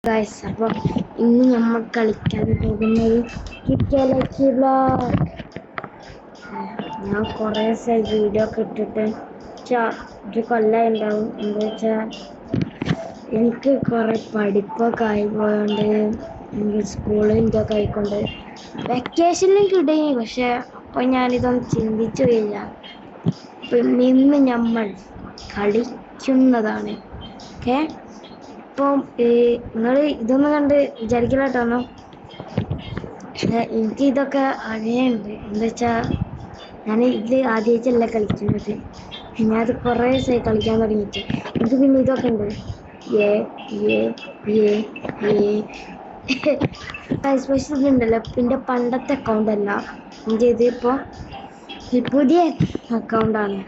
Guys, അപ്പോൾ ഇന്ന് നമ്മൾ കളിക്കാൻ പോകുന്നത് കിക്കലക്കി ബ്ലോഗ്. ഞാൻ കുറേ ദിവസമായി വീഡിയോ ഒക്കെ ഇട്ടിട്ട് ഒരു കൊല്ലം ഉണ്ടാവും. എന്താ വെച്ചാൽ എനിക്ക് കുറേ പഠിപ്പൊക്കെ ആയി പോയോണ്ട് എനിക്ക് സ്കൂളിൻ്റെ ഒക്കെ ആയിക്കൊണ്ട് വെക്കേഷനിലും കിട്ടുകയും, പക്ഷെ അപ്പോൾ ഞാനിതൊന്നും ചിന്തിച്ചില്ല. അപ്പം ഇന്ന് നമ്മൾ കളിക്കുന്നതാണ്. ഓക്കെ, ഇപ്പം നിങ്ങൾ ഇതൊന്നും കണ്ട് വിചാരിക്കില്ല കേട്ടോ. എനിക്ക് ഇതൊക്കെ അറിയുന്നുണ്ട്. എന്താ വെച്ചാൽ ഞാൻ ഇത് ആദ്യമായിട്ടല്ല കളിക്കുന്നത്. ഞാനത് കുറേ ദിവസമായി കളിക്കാൻ തുടങ്ങിയിട്ട്. എനിക്ക് പിന്നെ ഇതൊക്കെ ഉണ്ട്. പക്ഷേ ഇതുണ്ടല്ലോ, എൻ്റെ പണ്ടത്തെ അക്കൗണ്ട് അല്ല. എൻ്റെ ഇതിപ്പോൾ പുതിയ അക്കൗണ്ടാണ്.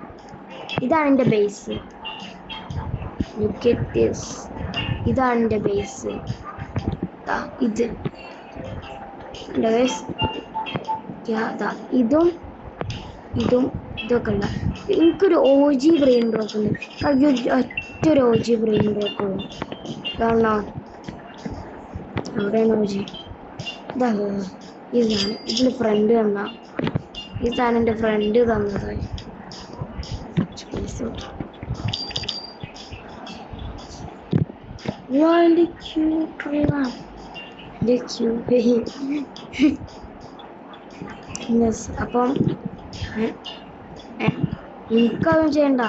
ഇതാണ് എൻ്റെ ബേസ്. ഇതാണ് എൻ്റെ ബേസ്. ഇത് ഇതും ഇതൊക്കെ ഉണ്ട. എനിക്കൊരു OG ബ്രെയിൻ ഡ്രോപ്പ് ഉണ്ട്. ഒറ്റൊരു OG ബ്രെയിൻ ഡ്രോപ്പ് ഉള്ളു. കാണോ, അവിടെയാണ് OG. ഇതാണ് ഇതിന് ഫ്രണ്ട് തന്ന. ഇതാണ് എൻ്റെ ഫ്രണ്ട് തന്നത്. അപ്പം എനിക്കതും ചെയ്യണ്ട.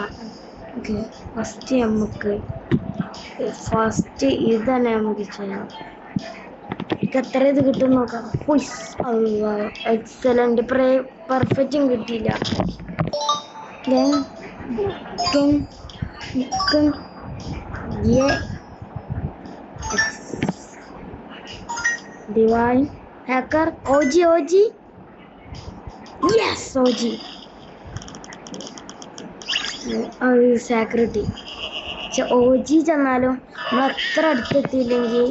ഓക്കെ, ഫസ്റ്റ് ഇത് തന്നെ നമുക്ക് ചെയ്യാം. എനിക്ക് എത്ര ഇത് കിട്ടും നോക്കാം. എക്സലന്റ്. പെർഫെക്റ്റും കിട്ടിയില്ല. Divine hacker OG. Yes, OG. Security. പക്ഷെ OG ചെന്നാലും നമ്മൾ അത്ര അടുത്തെത്തിയില്ലെങ്കിൽ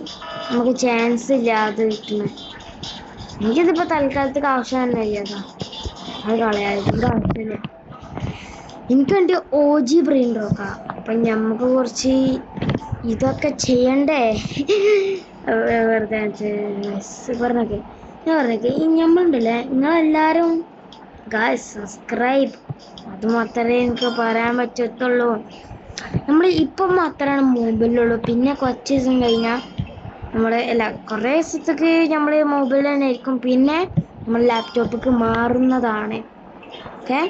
നമുക്ക് ചാൻസ് ഇല്ല അത് കിട്ടുന്നത്. എനിക്കിതിപ്പോൾ തൽക്കാലത്തേക്ക് ആവശ്യം തന്നെ ഇല്ലതാ. അത് കളയാതിൻ്റെ ആവശ്യമില്ല. എനിക്ക് വേണ്ടി OG ബ്രെയിൻ ഡ്രോക്കാം. അപ്പം നമുക്ക് കുറച്ച് ഇതൊക്കെ ചെയ്യണ്ടേ. വെറുതെ പറഞ്ഞൊക്കെ നമ്മളുണ്ടല്ലേ, നിങ്ങളെല്ലാവരും സബ്സ്ക്രൈബ്. അത് മാത്രമേ എനിക്ക് പറയാൻ പറ്റത്തുള്ളൂ. നമ്മൾ ഇപ്പം മാത്രമാണ് മൊബൈലുള്ളൂ. പിന്നെ കുറച്ച് ദിവസം കഴിഞ്ഞാൽ കുറേ ദിവസത്തേക്ക് നമ്മൾ മൊബൈൽ തന്നെ ആയിരിക്കും. പിന്നെ നമ്മൾ ലാപ്ടോപ്പിലേക്ക് മാറുന്നതാണ്. ഓക്കെ,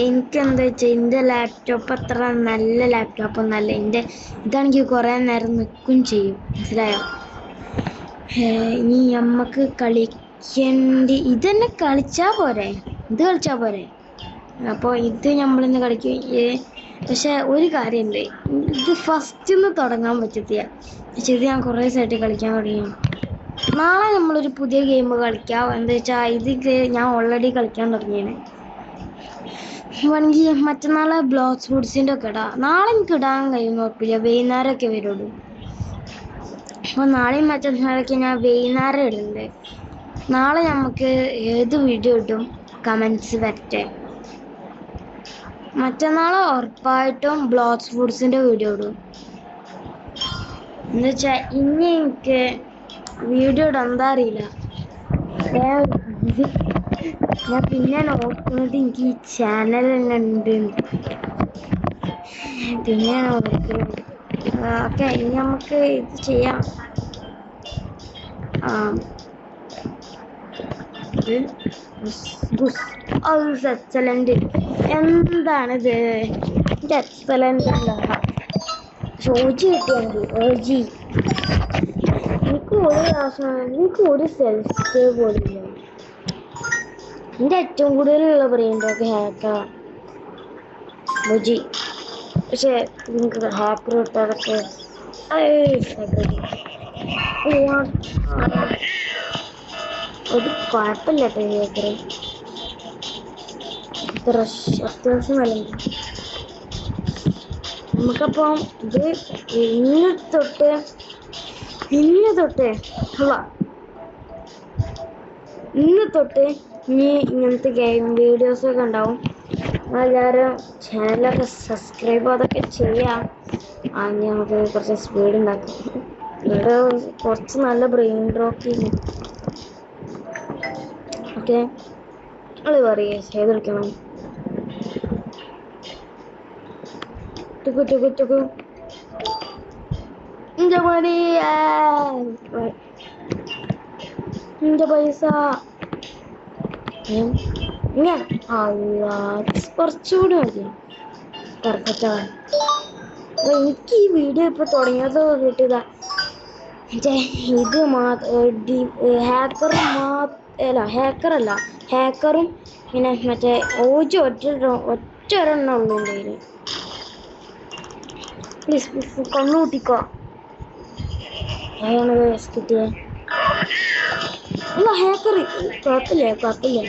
എനിക്കെന്താ വെച്ചാൽ എൻ്റെ ലാപ്ടോപ്പ് അത്ര നല്ല ലാപ്ടോപ്പൊന്നല്ല. ഇതാണെങ്കിൽ കുറേ നേരം നിൽക്കും ചെയ്യും. മനസ്സിലായോ? ഇനി നമുക്ക് ഇത് തന്നെ കളിച്ചാൽ പോരെ. അപ്പോൾ ഇത് നമ്മളിന്ന് കളിക്കും. പക്ഷെ ഒരു കാര്യമുണ്ട്, ഇത് ഫസ്റ്റ് തുടങ്ങാൻ പറ്റത്തില്ല. പക്ഷെ ഇത് ഞാൻ കുറേ ദിവസമായിട്ട് കളിക്കാൻ തുടങ്ങി. നാളെ നമ്മളൊരു പുതിയ ഗെയിം കളിക്കാം. എന്താ വെച്ചാൽ ഇത് ഞാൻ ഓൾറെഡി കളിക്കാൻ തുടങ്ങിയാണ്. വേണമെങ്കിൽ മറ്റന്നാളെ ബ്ലോക്ക് സ്പോർട്സിൻ്റെ ഒക്കെ ഇടാം. നാളെ എനിക്ക് ഇടാൻ കഴിയും, കുഴപ്പമില്ല. വൈകുന്നേരമൊക്കെ വരുള്ളൂ. അപ്പോൾ നാളെയും മറ്റന്നാളൊക്കെ ഞാൻ വൈകുന്നേരം ഇടുന്നുണ്ട്. നാളെ നമുക്ക് ഏത് വീഡിയോ ഇടും കമൻസ് വരട്ടെ. മറ്റന്നാൾ ഉറപ്പായിട്ടും ബ്ലോക്ക് സ്പോർട്സിൻ്റെ വീഡിയോ ഇടും. എന്ന് വെച്ചാൽ ഇനി എനിക്ക് വീഡിയോ ഇടാൻ എന്താ അറിയില്ല. ഞാൻ പിന്നെ നോക്കുന്നത് എനിക്ക് ഈ ചാനൽ തന്നെ ഉണ്ട്. പിന്നെ ഞാൻ നോക്കുന്നത്. ഓക്കെ, ഇനി നമുക്ക് ഇത് ചെയ്യാം. എക്സലന്റ്. എന്താണിത്? എക്സലന്റ് അല്ല, OG കിട്ടിയാൽ എനിക്ക് ഒരു സെൽഫ് പോലില്ല. എൻ്റെ ഏറ്റവും കൂടുതലുള്ള ബ്രെയിൻഡൊക്കെ ഹാക്കാ OG. പക്ഷെ നിങ്ങൾക്ക് ഹാക്കർ കിട്ടാതൊക്കെ ഒരു കുഴപ്പമില്ല കേട്ടോ. ഹാക്കർ ഇത്ര അത്യാവശ്യം വില. നമുക്കപ്പം ഇത് ഇന്ന് തൊട്ട് ഇന്ന് തൊട്ട് ഇനി ഇങ്ങനത്തെ ഗെയിം വീഡിയോസൊക്കെ ഉണ്ടാവും. എല്ലാവരും ചാനലൊക്കെ സബ്സ്ക്രൈബ് അതൊക്കെ ചെയ്യാം. നമുക്ക് കുറച്ച് സ്പീഡ് ഉണ്ടാക്കാം. ഇവിടെ കുറച്ച് നല്ല ബ്രെയിൻ റോക്കിങ്. ഓക്കെ, നിങ്ങൾ പറയേ ചെയ്തെടുക്കണം. ടുക്കു ടുക്കു ടുക്കു ഇഞ്ച പണി ഇഞ്ച പൈസ കുറച്ചുകൂടി മതി. പെർഫെക്റ്റാണ്. എനിക്ക് ഈ വീഡിയോ ഇപ്പൊ തുടങ്ങിയത് കിട്ടിയതാ. ഇത് ഹാക്കറല്ല, ഹാക്കറും പിന്നെ മറ്റേ ഓജി ഒറ്റൊരെണ്ണം ഉള്ളൂ എൻ്റെ കയ്യിൽ. പ്ലീസ് പ്ലീസ് കണ്ണുകൂട്ടിക്കോ. അതാണ് കിട്ടിയേ. അല്ല ഹാക്കർ കുഴപ്പമില്ല കുഴപ്പമില്ല.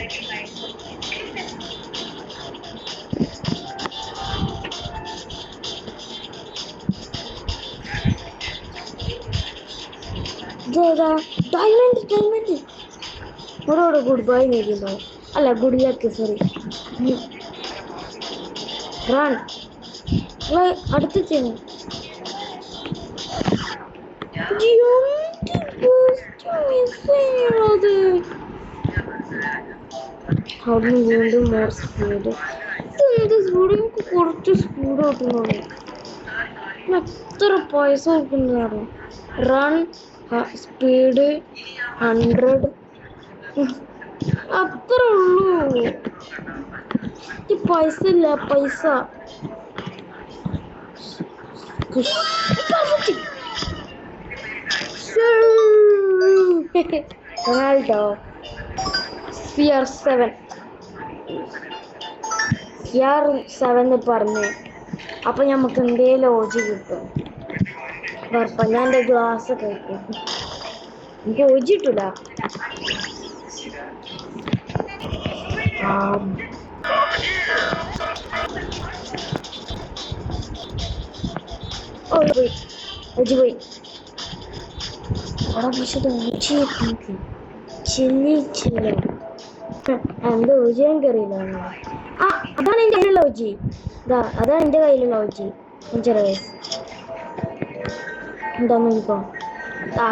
ഡയമണ്ട് ഡയമണ്ട് ഒരോടെ ഗുഡ് ബൈ നേടിയിട്ടുണ്ടാവും. അല്ല ഗുഡ് ലക്ക്, സോറി. റൺ അടുത്ത് ചെയ്യുന്നു. അവിടുന്ന് വീണ്ടും മോർ സ്പീഡ്. ഇതെന്ത് സ്പീഡ്? നമുക്ക് കുറച്ച് സ്പീഡ് കിട്ടുന്നുള്ളൂ. എത്ര പൈസ കിട്ടുന്നതാണ്. റൺ സ്പീഡ് 100 അത്ര ഉള്ളൂ. ഈ പൈസ ഇല്ല പൈസ. റൊണാൾഡോ CR7 പറഞ്ഞ് അപ്പൊ നമുക്ക് എന്തേലും ഓജി കിട്ടും. കുഴപ്പം, ഞാൻ എൻ്റെ ഗ്ലാസ് കഴിക്കും. എനിക്ക് ഓജി കിട്ടൂല. ഓജി പോയി. എന്ത് ഓജിയാൻ കയറിയില്ല. അതാണ് എൻ്റെ കയ്യിലുള്ള ഓജി. അതാണ് എൻ്റെ കയ്യിലുള്ള ഓജി. 5 വയസ്സ് എന്താന്ന് നോക്കോ.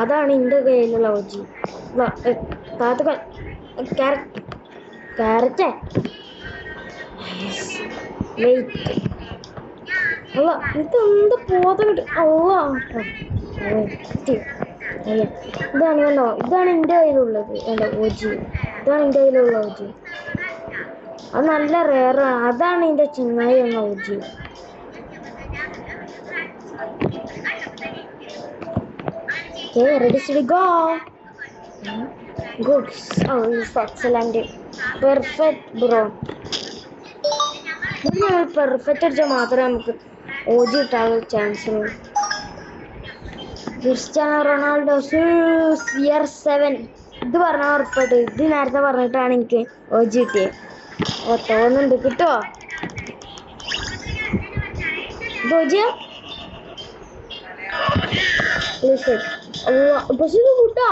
അതാണ് എൻ്റെ കയ്യിലുള്ള ഓജി. Carrot wait. അല്ല ഇതെന്ത് പോതം കിട്ടും. ഇതാണ് കണ്ടോ, ഇതാണ് എൻ്റെ കയ്യിലുള്ളത്. ഓജി ഇതാണ് എൻ്റെ കയ്യിലുള്ള ഓജി. അത് നല്ല റെയറാണ്. അതാണ് എൻ്റെ ചെങ്ങായി എന്ന ഓജി. Ready to go. Good. Oh, it's excellent. Perfect, bro. Perfect അടിച്ചാൽ മാത്രമേ നമുക്ക് ഓജി കിട്ടാൻ ചാൻസ് ഉള്ളൂ. ക്രിസ്ത്യാനോ റൊണാൾഡോ CR7 ഇത് പറഞ്ഞാൽ ഉറപ്പായിട്ട്. ഇത് നേരത്തെ പറഞ്ഞിട്ടാണ് എനിക്ക് ഓജി കിട്ടിയത്. തോന്നുന്നുണ്ട് കിട്ടുമോ ഇത് ഓജിയാ? പക്ഷെ ഇത് കൂട്ടാ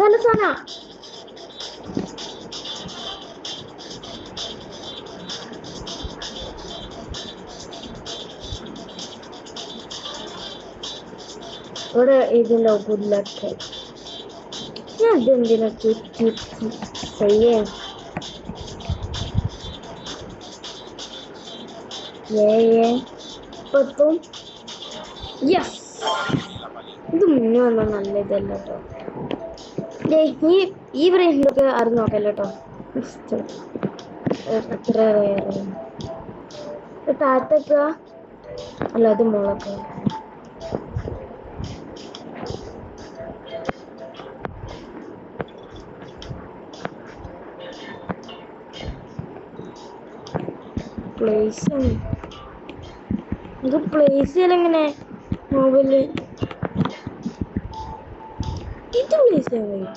നല്ല സാധന. ഇവിടെ ഇതിൻ്റെ ഗുഡ് ലക്ക്. ഞാൻ ഇതെന്തിനൊക്കെ ചെയ്യേ. ഇപ്പത്തും യെസ്. ഇത് മുന്നേ വന്നാൽ നല്ല ഇതല്ല കേട്ടോ. ഈ ബ്രെയിനൊക്കെ അറിഞ്ഞ് നോക്കല്ലോ കേട്ടോ. എത്ര താത്തൊക്കെ അല്ല അത് മുളക്കെ. ഇത് പ്ലേസ് ചെയ്യലെങ്ങനെ മൊബൈലില്? ഇത് പ്ലേസ് ചെയ്യാൻ കഴിയും.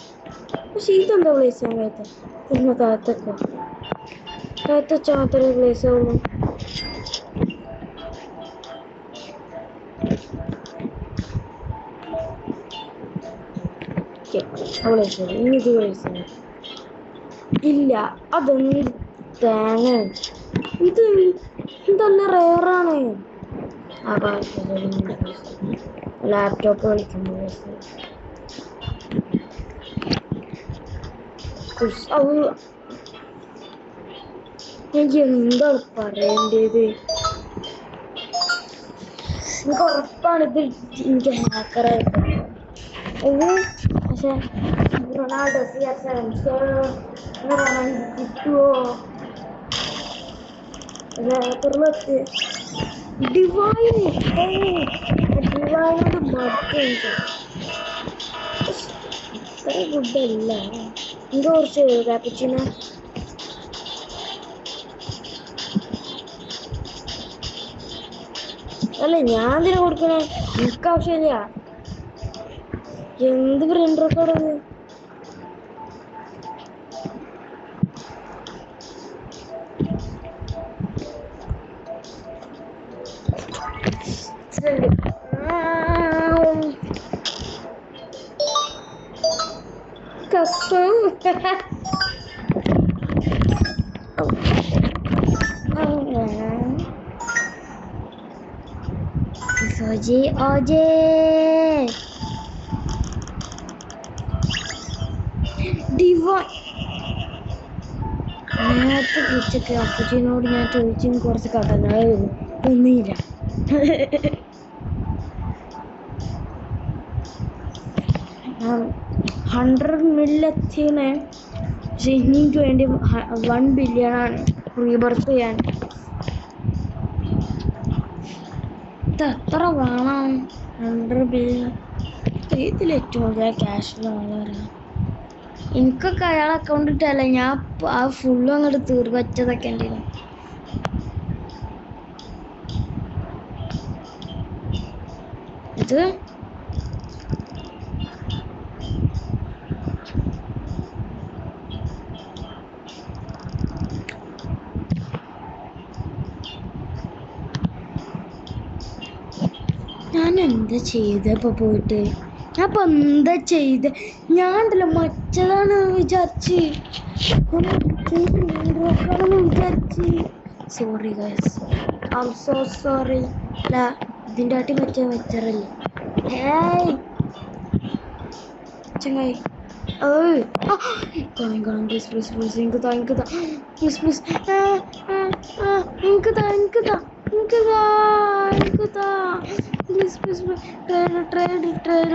പക്ഷെ ഇതെന്താ പ്ലേസ് ചെയ്യാൻ കഴിയാത്ത? പിന്നെ താത്തൊക്കെ താത്തച്ച മാത്രമേ പ്ലേസ് ആവുള്ളൂ. ഇനി ഇത് പ്ലേസ് ഇല്ല. അതൊന്നും തേങ്ങ ഇത് ഇതല്ല റെയറാണ്. ലാപ്ടോപ്പ് കളിക്കുമ്പോൾ എനിക്ക് എന്താണ് പറയേണ്ടത്? എനിക്ക് ഉറപ്പാണ് ഇത് എനിക്ക് ഹാക്കറായിട്ട്. ഇത് പക്ഷെ റൊണാൾഡോ CR7 കിട്ടുമോ? ഡിവൈനോട് മടുത്ത് ഇത്ര ഗുഡല്ല. ഇത് കുറച്ച് കാപ്പിച്ചിനോ അല്ല, ഞാൻ ഇതിനെ കൊടുക്കണേ, എനിക്ക് ആവശ്യമില്ല. എന്ത് ഫ്രണ്ട് റെക്കോർഡ് കസം. Oje, oje. Divine. നേരത്തെ ഉച്ചക്ക് അപ്പച്ചനോട് ഞാൻ ചോദിച്ചും കുറച്ച് കടന്നായിരുന്നു, ഒന്നുമില്ല. 100 മില്യൺ എത്തിയേ. പക്ഷെ എനിക്ക് വേണ്ടി 1 ബില്യൺ ആണ് റീബർത്ത് ചെയ്യാൻ. ഇത് എത്ര വേണം? 100 ബില്യൺ. ഇതിൽ ഏറ്റവും കൂടുതൽ ക്യാഷുള്ള ആളാരാ? എനിക്കൊക്കെ അയാളെ അക്കൗണ്ട് ഇട്ടല്ല, ഞാൻ ആ ഫുള്ളും അങ്ങോട്ട് തീർവച്ചതൊക്കെ എൻ്റെ. ഇത് ഞാൻ എന്താ ചെയ്തപ്പോ പോയിട്ട്? ഞാൻ ഇപ്പൊ എന്താ ചെയ്ത? ഞാൻ ഉണ്ടല്ലോ മറ്റതാണ് വിചാരിച്ച്, sorry guys, I am so sorry. അല്ല, ഇതിൻ്റെ ആട്ടി മറ്റേ വെച്ചറല്ലേ. ഹേയ് ചങ്ങായി, കാണാം പ്ലീസ് പ്ലീസ് പ്ലീസ്, എനിക്ക് താ പ്ലീസ് പ്ലീസ്, എനിക്ക് താ പ്ലീസ് പ്ലീസ് ട്രേഡ്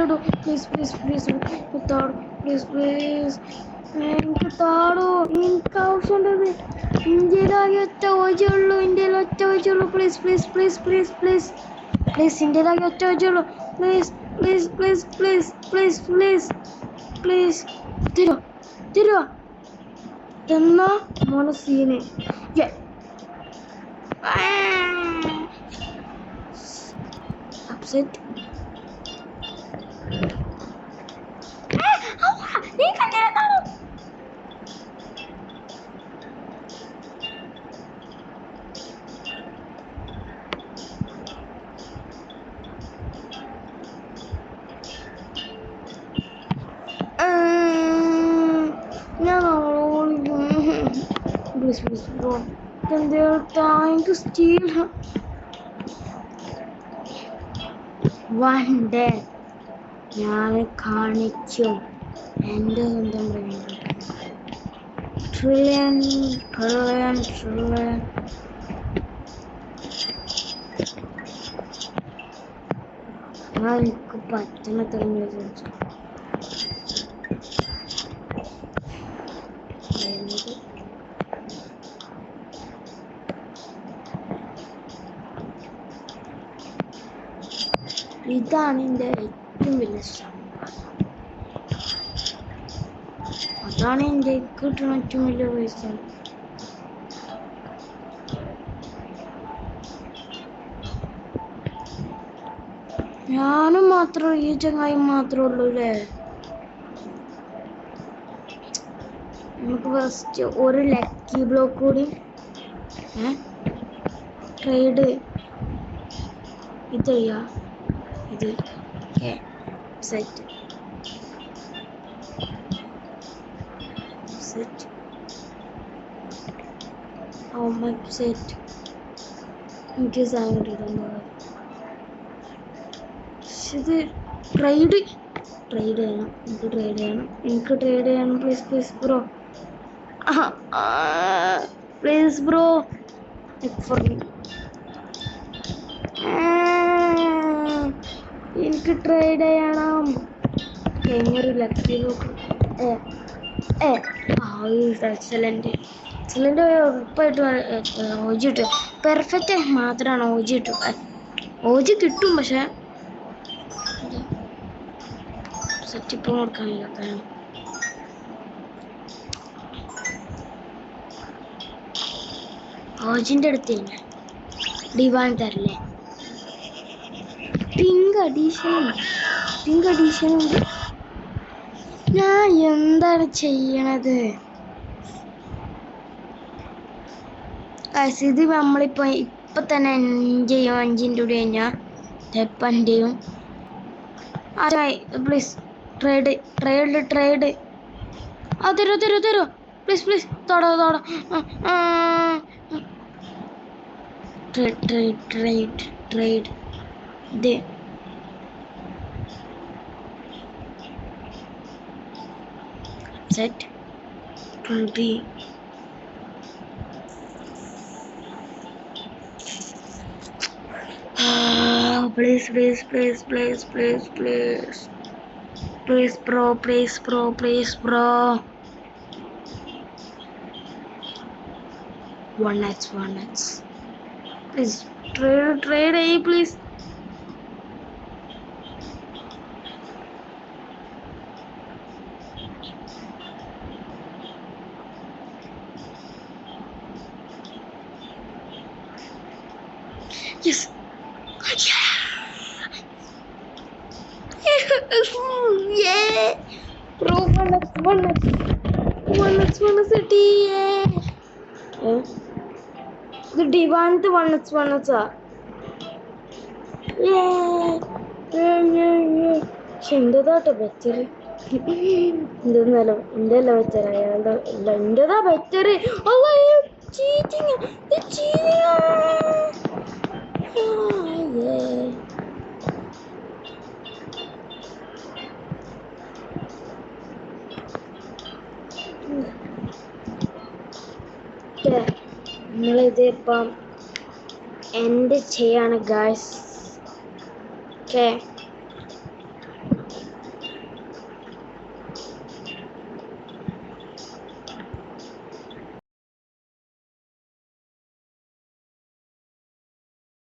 ഇടൂ പ്ലീസ് പ്ലീസ് പ്ലീസ്, താടോ പ്ലീസ് പ്ലീസ്, എനിക്ക് താടോ, എനിക്ക് ആവശ്യമുണ്ടത്. ഇന്ത്യയിലാകെ ഒറ്റ ഓജയുള്ളൂ, please please please please please please, ഇന്ത്യയിലാകെ ഒറ്റ ഓജയുള്ളൂ, please please please please please please please, തരുവാ എന്നാ മോനെ scene. Upset. Please, please, bro. Then they're trying to steal her. One day, ഞാൻ കാണിച്ചു എൻ്റെ സ്വന്തം ബ്രെയിൻ. Trillion trillion trillion. ഞാൻ എനിക്ക് പറ്റുന്ന തന്നെ വിചാരിച്ചു. ഇതാണ് എൻ്റെ ഏറ്റവും വലിയ സമ്പാദ്യം. അതാണ് എൻ്റെ കിട്ടുന്ന ഏറ്റവും വലിയ പൈസ. ഞാനും മാത്രം, ഈ ചങ്ങായി മാത്രമേ ഉള്ളൂ അല്ലേ? നമുക്ക് ഫസ്റ്റ് ഒരു ലക്കി ബ്ലോക്ക് കൂടി ട്രേഡ് ഇത് ചെയ്യാം. ഇത് set set Oh my set. എനിക്ക് സാധനം കിട്ടിയിട്ടുണ്ട്. ഇത് ട്രേഡ് ചെയ്യണം. എനിക്ക് ട്രേഡ് ചെയ്യണം. Please bro. Please bro. For me. എനിക്ക് ട്രേഡ് ചെയ്യണം. എങ്ങനൊരു ലക്കി നോക്കും. എക്സലന്റ് ഉറപ്പായിട്ടും ഓജി കിട്ടും. പെർഫെക്റ്റ് മാത്രമാണ് ഓജി കിട്ടും. ഓജി കിട്ടും, പക്ഷെ സെറ്റിപ്പ് കൊടുക്കാനില്ല. ഓജിന്റെ അടുത്ത് ഡിവാൻ തരില്ലേ? പിങ്ക് അഡീഷൻ ഞാൻ എന്താണ് ചെയ്യണത്? ഇത് നമ്മളിപ്പോ തന്നെ എൻജ് ചെയ്യും. 5 കൂടി കഴിഞ്ഞാൽ എപ്പം എൻജ് ചെയ്യും? പ്ലീസ് ട്രേഡ് തരോ പ്ലീസ് തൊടോ ട്രേഡ് ഇത് set 20. Please bro. 1x. Please trade please. Yes. Yeah. Bro, 1x city. The Divan 1x. പക്ഷെ എന്റേതാട്ടോ ബെറ്റർ. എന്റെയല്ല ബെറ്റർ, അയാളുടെ അല്ല. എന്റേതാ ബെറ്റർ. നമ്മളിത് ഇപ്പം എൻഡ് ചെയ്യാണ് ഗായ്സ്. ഓക്കെ.